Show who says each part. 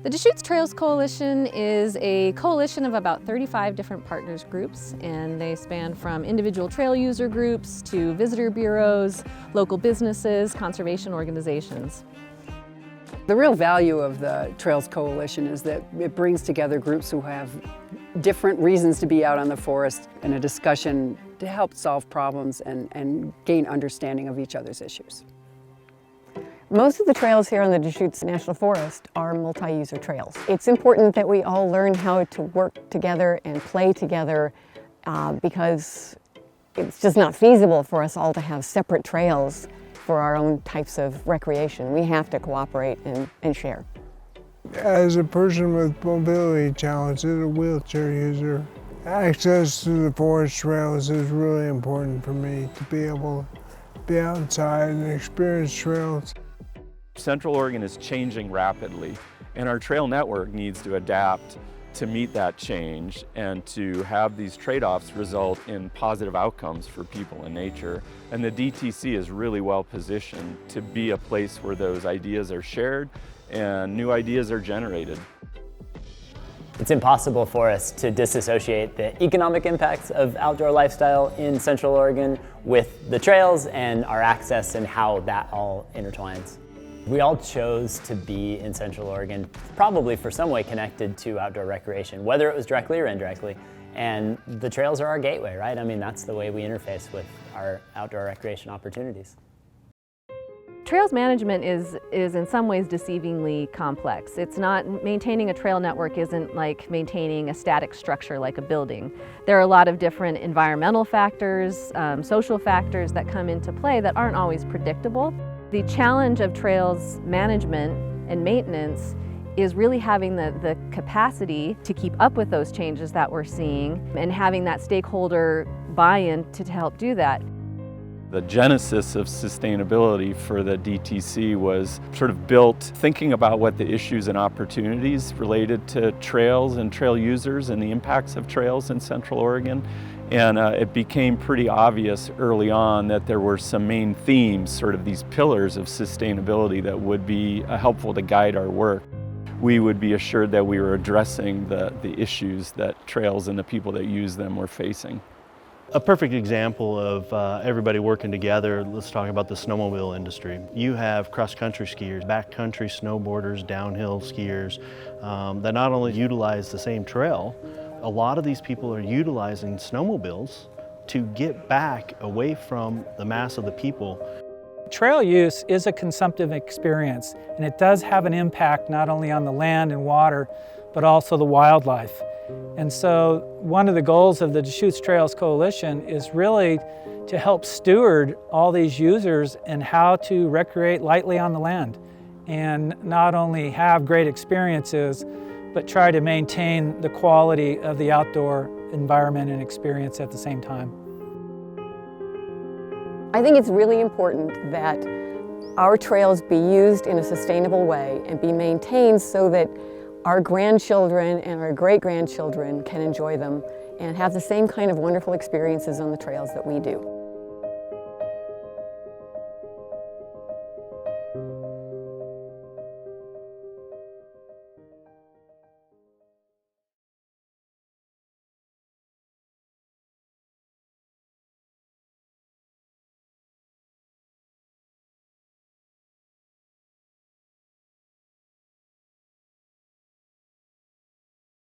Speaker 1: The Deschutes Trails Coalition is a coalition of about 35 different partners groups, and they span from individual trail user groups to visitor bureaus, local businesses, conservation organizations.
Speaker 2: The real value of the Trails Coalition is that it brings together groups who have different reasons to be out on the forest in a discussion to help solve problems and gain understanding of each other's issues.
Speaker 3: Most of the trails here on the Deschutes National Forest are multi-user trails. It's important that we all learn how to work together and play together because it's just not feasible for us all to have separate trails for our own types of recreation. We have to cooperate and share.
Speaker 4: As a person with mobility challenges, a wheelchair user, access to the forest trails is really important for me to be able to be outside and experience trails.
Speaker 5: Central Oregon is changing rapidly, and our trail network needs to adapt to meet that change and to have these trade-offs result in positive outcomes for people and nature. And the DTC is really well positioned to be a place where those ideas are shared and new ideas are generated.
Speaker 6: It's impossible for us to disassociate the economic impacts of outdoor lifestyle in Central Oregon with the trails and our access and how that all intertwines. We all chose to be in Central Oregon, probably for some way connected to outdoor recreation, whether it was directly or indirectly. And the trails are our gateway, right? I mean, that's the way we interface with our outdoor recreation opportunities.
Speaker 1: Trails management is in some ways deceivingly complex. It's not, maintaining a trail network isn't like maintaining a static structure like a building. There are a lot of different environmental factors, social factors that come into play that aren't always predictable. The challenge of trails management and maintenance is really having the capacity to keep up with those changes that we're seeing and having that stakeholder buy-in to help do that.
Speaker 5: The genesis of sustainability for the DTC was sort of built thinking about what the issues and opportunities related to trails and trail users and the impacts of trails in Central Oregon. And it became pretty obvious early on that there were some main themes, sort of these pillars of sustainability that would be helpful to guide our work. We would be assured that we were addressing the issues that trails and the people that use them were facing.
Speaker 7: A perfect example of everybody working together, let's talk about the snowmobile industry. You have cross-country skiers, backcountry snowboarders, downhill skiers that not only utilize the same trail, a lot of these people are utilizing snowmobiles to get back away from the mass of the people.
Speaker 8: Trail use is a consumptive experience, and it does have an impact not only on the land and water, but also the wildlife. And so one of the goals of the Deschutes Trails Coalition is really to help steward all these users and how to recreate lightly on the land and not only have great experiences, but try to maintain the quality of the outdoor environment and experience at the same time.
Speaker 3: I think it's really important that our trails be used in a sustainable way and be maintained so that our grandchildren and our great-grandchildren can enjoy them and have the same kind of wonderful experiences on the trails that we do.